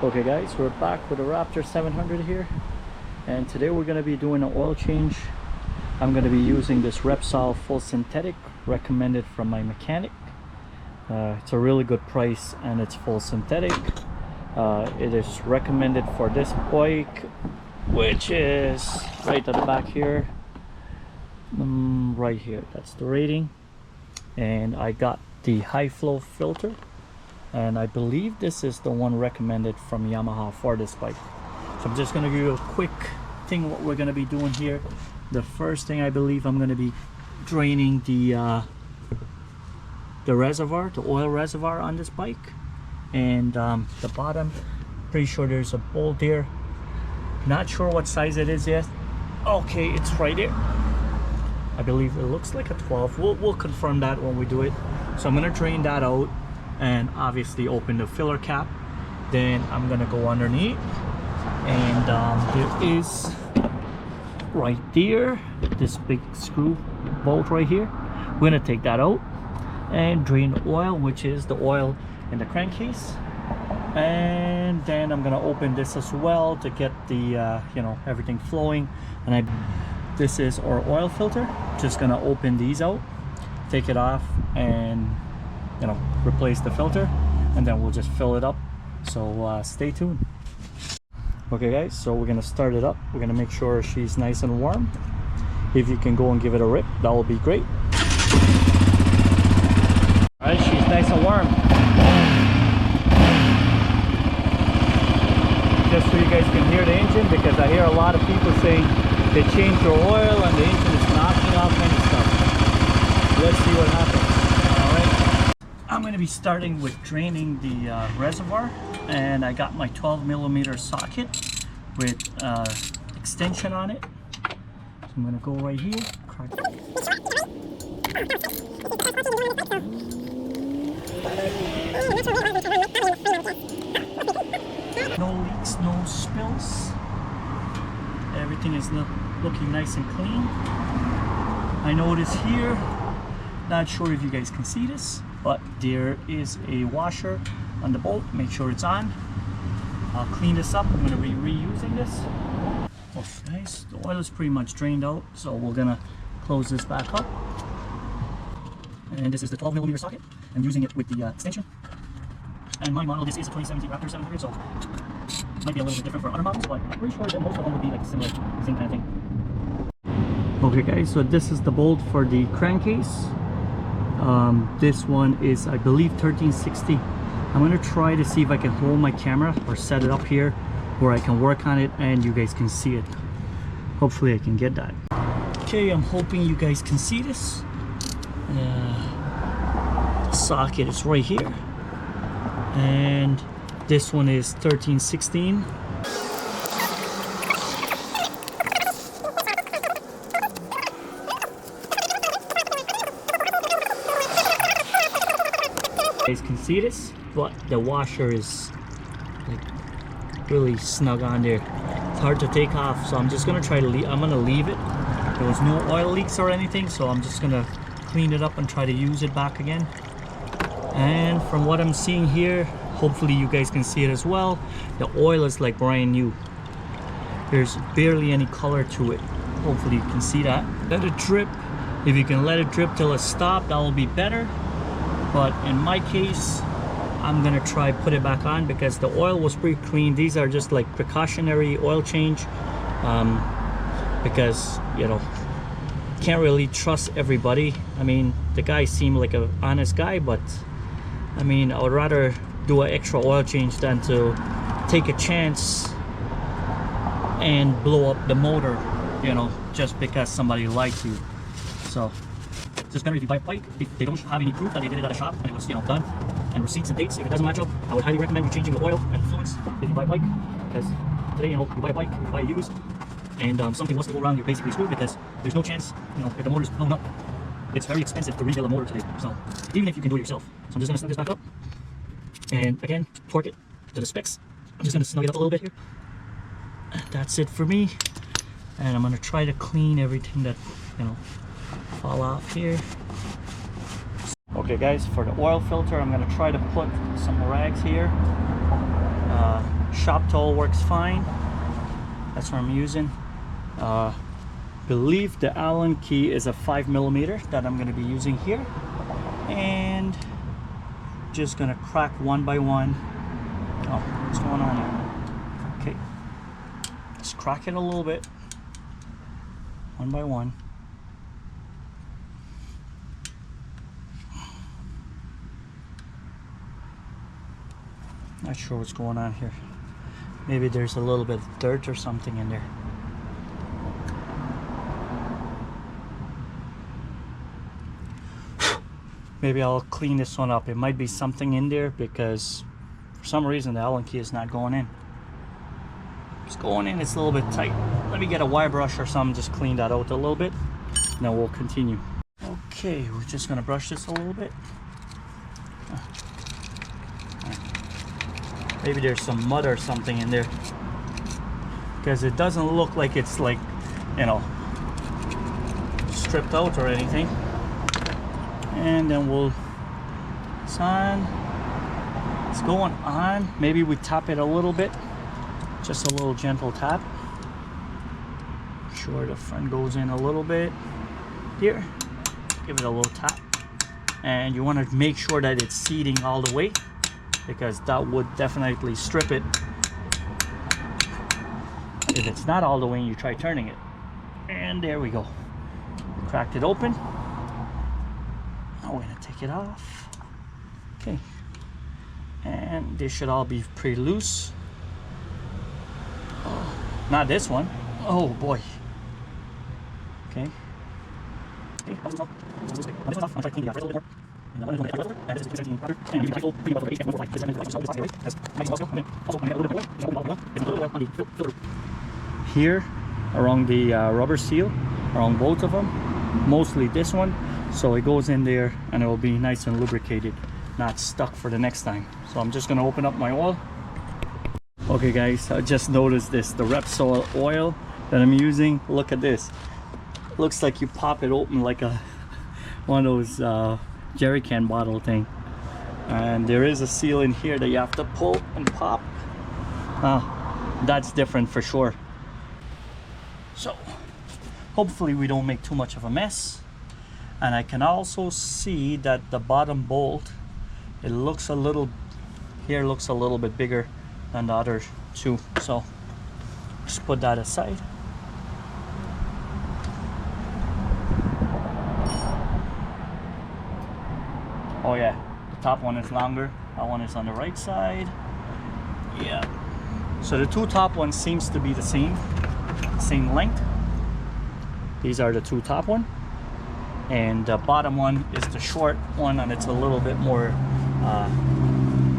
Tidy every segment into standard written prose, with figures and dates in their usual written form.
Okay guys, we're back with a Raptor 700 here, and today we're going to be doing an oil change. I'm going to be using this Repsol full synthetic, recommended from my mechanic. It's a really good price and it's full synthetic. It is recommended for this bike, which is right at the back here, right here. That's the rating, and I got the high flow filter, and I believe this is the one recommended from Yamaha for this bike. So I'm just going to give you a quick thing what we're going to be doing here. The first thing, I believe I'm going to be draining the reservoir, the oil reservoir on this bike, and the bottom, pretty sure there's a bolt there, not sure what size it is yet. Okay, it's right there. I believe it looks like a 12. We'll confirm that when we do it. So I'm going to drain that out and obviously open the filler cap. Then I'm going to go underneath, and there is right there this big screw bolt right here. We're going to take that out and drain the oil, which is the oil in the crankcase. And then I'm going to open this as well to get the everything flowing. And this is our oil filter. Just going to open these out, take it off, and replace the filter, and then we'll just fill it up. So stay tuned. Okay guys, so we're gonna start it up. We're gonna make sure she's nice and warm. If you can go and give it a rip, that will be great. All right, she's nice and warm. Just so you guys can hear the engine, because I hear a lot of people saying they changed their oil and the engine is knocking off any stuff. Let's see what happens. I'm going to be starting with draining the reservoir, and I got my 12mm socket with extension on it. So I'm going to go right here. No leaks, no spills. Everything is looking nice and clean. I notice here, not sure if you guys can see this, but there is a washer on the bolt. Make sure it's on. I'll clean this up. I'm going to be reusing this. Oh, nice. The oil is pretty much drained out, so we're going to close this back up. And this is the 12mm socket. I'm using it with the extension. And my model, this is a 2017 Raptor 700, so it might be a little bit different for other models, but I'm pretty sure that most of them would be like similar, same kind of thing. Okay guys, so this is the bolt for the crankcase. This one is, I believe, 1360. I'm going to try to see if I can hold my camera or set it up here where I can work on it and you guys can see it. Hopefully I can get that. Okay, I'm hoping you guys can see this. The socket is right here, and this one is 1316. You guys can see this, but the washer is like really snug on there. It's hard to take off, so I'm just gonna try to leave. I'm gonna leave it. There was no oil leaks or anything, so I'm just gonna clean it up and try to use it back again. And from what I'm seeing here, hopefully you guys can see it as well, the oil is like brand new. There's barely any color to it. Hopefully you can see that. Let it drip. If you can let it drip till it stops, that will be better. But in my case, I'm gonna try put it back on because the oil was pretty clean. These are just like precautionary oil change, because can't really trust everybody. I mean, the guy seemed like an honest guy, but I mean, I would rather do an extra oil change than to take a chance and blow up the motor, just because somebody lied to you. So just better if you buy a bike, if they don't have any proof that they did it at a shop and it was done, and receipts and dates. If it doesn't match up, I would highly recommend you changing the oil and fluids if you buy a bike, because today you buy a bike, you buy used, and something was to go wrong, you're basically screwed, because there's no chance, if the motor's blown up, it's very expensive to rebuild a motor today. So even if you can do it yourself. So I'm just gonna snug this back up, and again, torque it to the specs. I'm just gonna snug it up a little bit here. And that's it for me. And I'm gonna try to clean everything that fall off here. Okay guys, for the oil filter, I'm gonna try to put some rags here, shop tool works fine. That's what I'm using. Believe the Allen key is a 5mm that I'm going to be using here, and just going to crack one by one. Oh, what's going on here? Okay, let's crack it a little bit, one by one. Not sure what's going on here. Maybe there's a little bit of dirt or something in there. Maybe I'll clean this one up. It might be something in there because for some reason the Allen key is not going in. It's going in, it's a little bit tight. Let me get a wire brush or something, just clean that out a little bit. Then we'll continue. Okay, we're just gonna brush this a little bit. Maybe there's some mud or something in there, because it doesn't look like it's like, you know, stripped out or anything. And then we'll, it's on, it's going on. Maybe we tap it a little bit, just a little gentle tap. Make sure the front goes in a little bit here. Give it a little tap, and you want to make sure that it's seating all the way, because that would definitely strip it if it's not all the way and you try turning it. And there we go, cracked it open. Now we're gonna take it off. Okay, and this should all be pretty loose. Oh, not this one. Oh boy. Okay. Here around the rubber seal, around both of them, mostly this one, so it goes in there and it will be nice and lubricated, not stuck for the next time. So I'm just going to open up my oil. Okay guys, I just noticed this, the Repsol oil that I'm using. Look at this. Looks like you pop it open like a one of those jerry can bottle thing, and there is a seal in here that you have to pull and pop. That's different for sure. So hopefully we don't make too much of a mess. And I can also see that the bottom bolt, it looks a little, here looks a little bit bigger than the other two, so just put that aside. Oh yeah, the top one is longer, that one is on the right side. Yeah, so the two top ones seems to be the same length. These are the two top one, and the bottom one is the short one, and it's a little bit more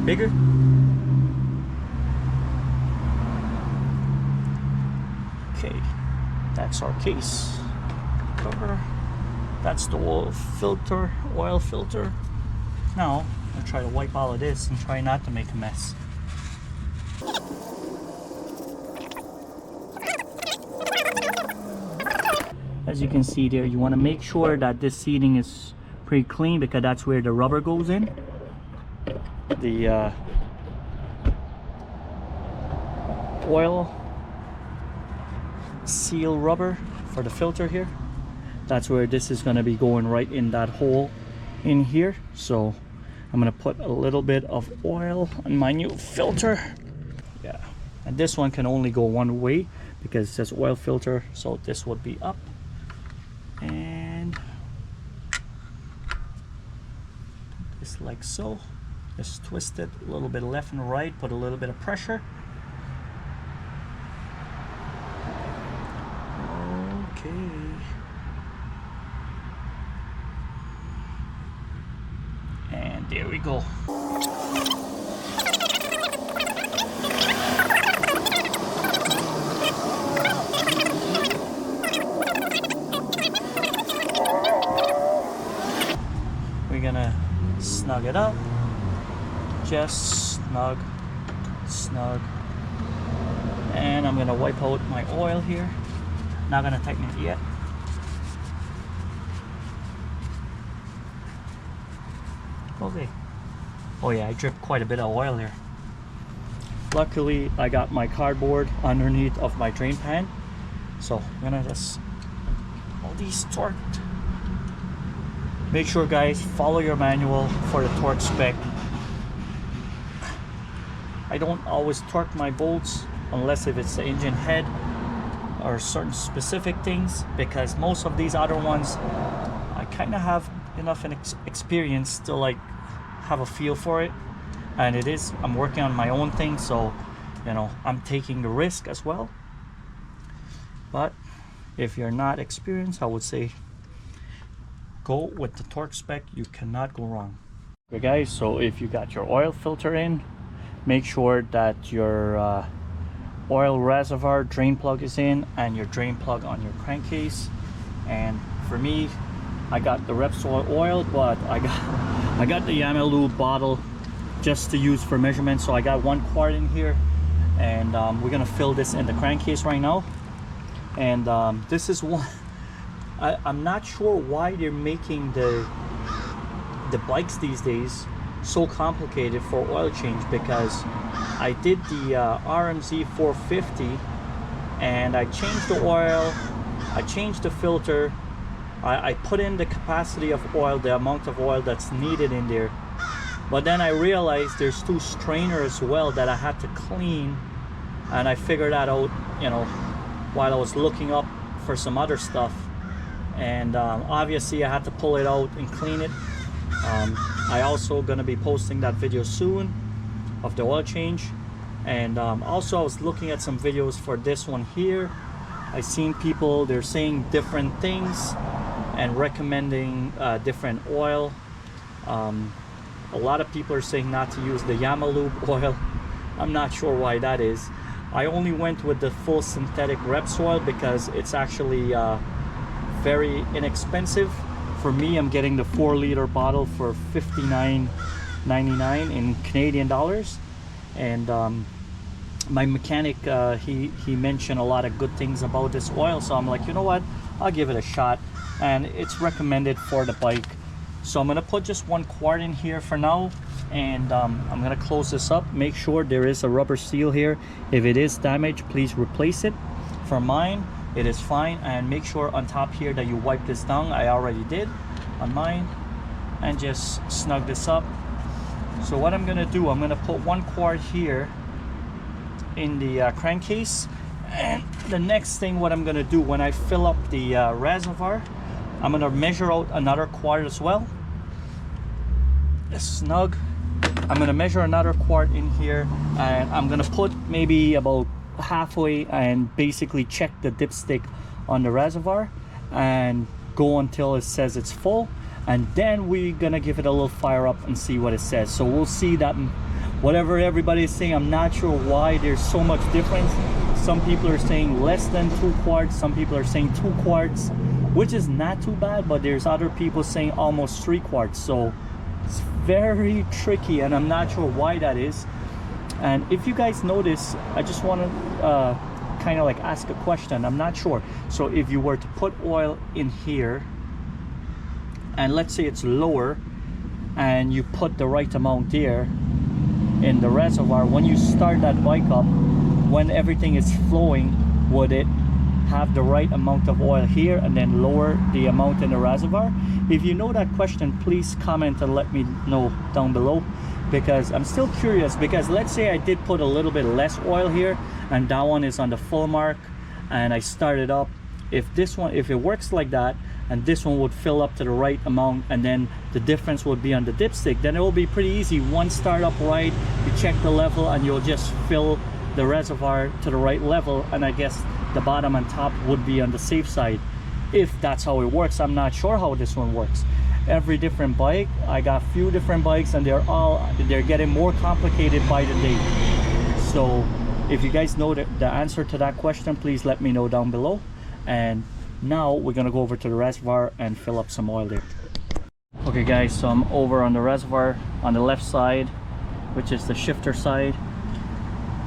bigger. Okay, that's our case cover. That's the oil filter. Now I'll try to wipe all of this and try not to make a mess. As you can see there, you want to make sure that this seating is pretty clean, because that's where the rubber goes in. The oil seal rubber for the filter here, that's where this is going to be going, right in that hole in here. So I'm going to put a little bit of oil on my new filter. Yeah, and this one can only go one way because it says oil filter, so this would be up. And just like so, just twist it a little bit left and right, put a little bit of pressure. Okay, and there we go. We're gonna snug it up, just snug, and I'm gonna wipe out my oil here. Not gonna tighten it yet. Okay. Oh yeah, I dripped quite a bit of oil here. Luckily I got my cardboard underneath of my drain pan, so I'm gonna just all these torqued. Make sure guys, follow your manual for the torque spec. I don't always torque my bolts unless if it's the engine head or certain specific things, because most of these other ones I kind of have enough experience to like have a feel for it, and I'm working on my own thing, so you know I'm taking the risk as well. But if you're not experienced, I would say go with the torque spec. You cannot go wrong. Okay guys, so if you got your oil filter in, make sure that your oil reservoir drain plug is in and your drain plug on your crankcase. And for me, I got the Repsol oil, but I got the Yamalube bottle just to use for measurement. So I got 1 quart in here, and we're gonna fill this in the crankcase right now. And this is one, I'm not sure why they're making the bikes these days so complicated for oil change, because I did the RMZ 450 and I changed the oil, I changed the filter, I put in the capacity of oil, the amount of oil that's needed in there, but then I realized there's 2 strainers as well that I had to clean, and I figured that out, you know, while I was looking up for some other stuff. And obviously I had to pull it out and clean it. I also gonna be posting that video soon of the oil change. And also I was looking at some videos for this one here. I seen people, they're saying different things and recommending different oil. A lot of people are saying not to use the Yamalube oil. I'm not sure why that is. I only went with the full synthetic Repsol because it's actually very inexpensive. For me, I'm getting the 4-liter bottle for $59.99 in Canadian dollars. And my mechanic, he mentioned a lot of good things about this oil, so I'm like, you know what, I'll give it a shot. And it's recommended for the bike. So I'm gonna put just 1 quart in here for now, and I'm gonna close this up. Make sure there is a rubber seal here. If it is damaged, please replace it. For mine, it is fine. And make sure on top here that you wipe this down. I already did on mine, and just snug this up. So what I'm gonna do, I'm gonna put 1 quart here in the crankcase, and the next thing what I'm gonna do when I fill up the reservoir, I'm gonna measure out another quart as well. Snug. I'm gonna measure another quart in here, and I'm gonna put maybe about halfway and basically check the dipstick on the reservoir and go until it says it's full, and then we're gonna give it a little fire up and see what it says. So we'll see that whatever everybody is saying, I'm not sure why there's so much difference. Some people are saying less than 2 quarts, some people are saying 2 quarts, which is not too bad, but there's other people saying almost 3 quarts. So it's very tricky, and I'm not sure why that is. And if you guys notice, I just want to kind of like ask a question. I'm not sure. So if you were to put oil in here, and let's say it's lower, and you put the right amount there in the reservoir, when you start that bike up, when everything is flowing, would it have the right amount of oil here and then lower the amount in the reservoir? If you know that question, please comment and let me know down below, because I'm still curious. Because let's say I did put a little bit less oil here and that one is on the full mark, and I started up, if this one, if it works like that, and this one would fill up to the right amount, and then the difference would be on the dipstick, then it will be pretty easy. One start up right, you check the level, and you'll just fill the reservoir to the right level, and I guess the bottom and top would be on the safe side, if that's how it works. I'm not sure how this one works. Every different bike, I got few different bikes, and they're getting more complicated by the day. So if you guys know the answer to that question, please let me know down below. And now we're gonna go over to the reservoir and fill up some oil there. Okay guys, so I'm over on the reservoir on the left side, which is the shifter side,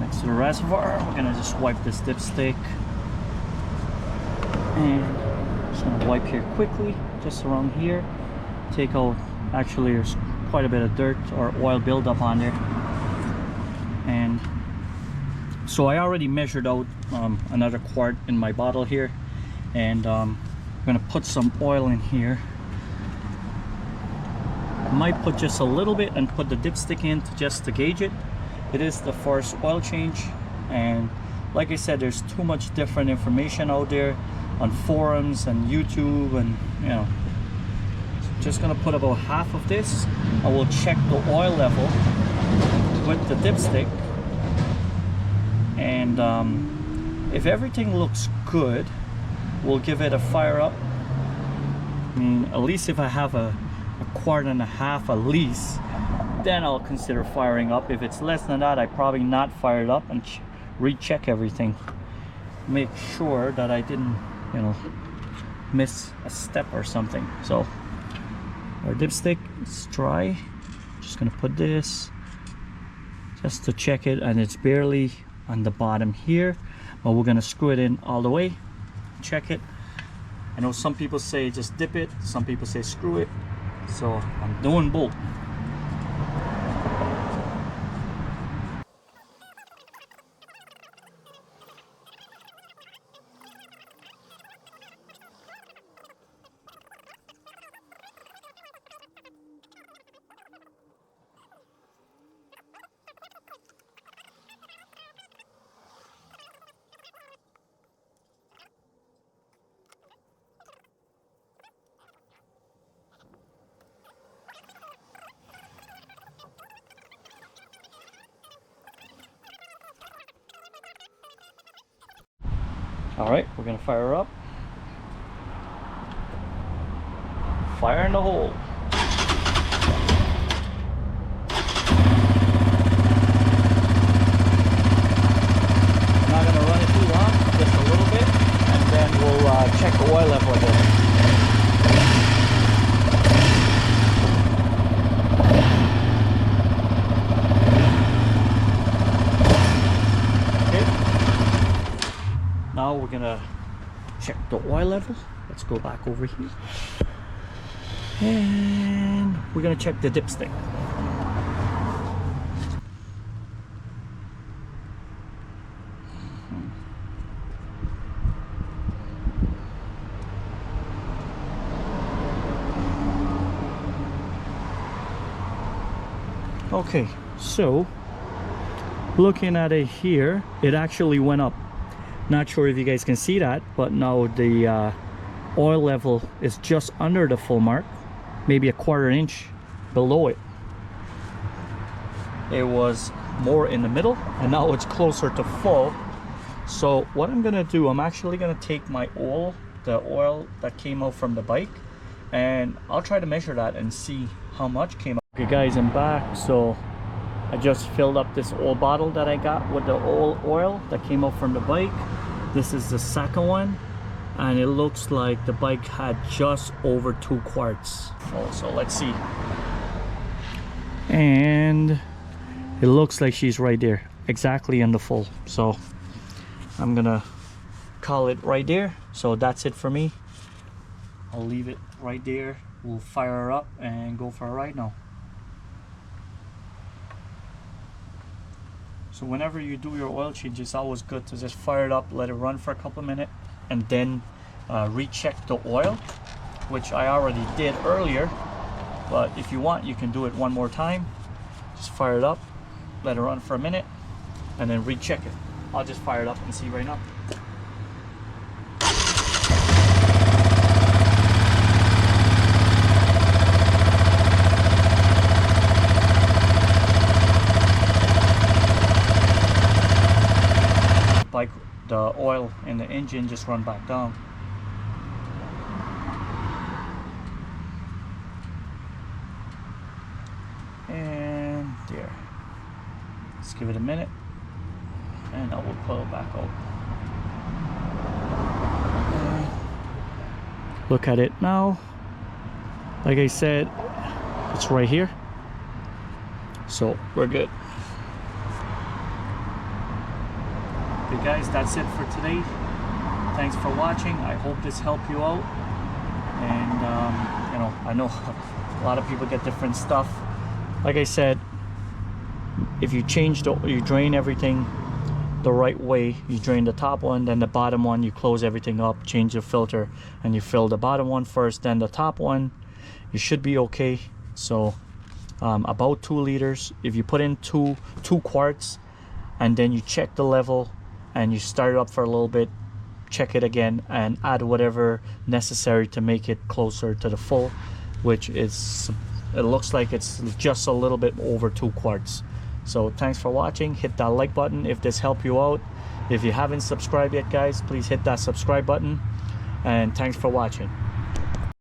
next to the reservoir. We're gonna just wipe this dipstick, and just gonna wipe here quickly, just around here. Take out, actually there's quite a bit of dirt or oil buildup on there, and So I already measured out another quart in my bottle here, and I'm gonna put some oil in here. I might put just a little bit and put the dipstick in just to gauge it. It is the first oil change, and like I said, there's too much different information out there on forums and YouTube, and you know, just gonna put about half of this. I will check the oil level with the dipstick, and if everything looks good, we'll give it a fire up. I mean, at least if I have a quart and a half at least, then I'll consider firing up. If it's less than that, I probably not fire it up and recheck everything, make sure that I didn't, you know, miss a step or something. So our dipstick is dry. Just gonna put this just to check it, and it's barely on the bottom here, but we're gonna screw it in all the way, check it. I know some people say just dip it, some people say screw it, so I'm doing both. All right, we're gonna fire her up. Fire in the hole. I'm not gonna run it too long, just a little bit, and then we'll check the oil level again. Now we're gonna check the oil level. Let's go back over here, and we're gonna check the dipstick. Okay, so looking at it here, it actually went up. Not sure if you guys can see that, but now the oil level is just under the full mark, maybe a quarter inch below it. It was more in the middle, and now it's closer to full. So what I'm gonna do, I'm actually gonna take my oil, the oil that came out from the bike, and I'll try to measure that and see how much came out. Okay guys, I'm back. So I just filled up this old bottle that I got with the old oil that came out from the bike. This is the second one, and it looks like the bike had just over 2 quarts. So let's see. And it looks like she's right there, exactly in the full. So I'm gonna call it right there. So that's it for me. I'll leave it right there. We'll fire her up and go for a ride now. So whenever you do your oil change, it's always good to just fire it up, let it run for a couple of minutes, and then recheck the oil, which I already did earlier. But if you want, you can do it one more time. Just fire it up, let it run for a minute, and then recheck it. I'll just fire it up and see right now. Bike, the oil in the engine just run back down. And there. Let's give it a minute, and I will pull it back out. Look at it now. Like I said, it's right here. So we're good. Okay guys, that's it for today. Thanks for watching. I hope this helped you out. And you know, I know a lot of people get different stuff. Like I said, if you change you drain everything, the right way. You drain the top one, then the bottom one, you close everything up, change the filter, and you fill the bottom one first, then the top one. You should be okay. So about 2 liters. If you put in two quarts, and then you check the level and you start it up for a little bit, check it again, and add whatever necessary to make it closer to the full, which is, it looks like it's just a little bit over 2 quarts. So thanks for watching. Hit that like button if this helped you out. If you haven't subscribed yet, guys, please hit that subscribe button, and thanks for watching.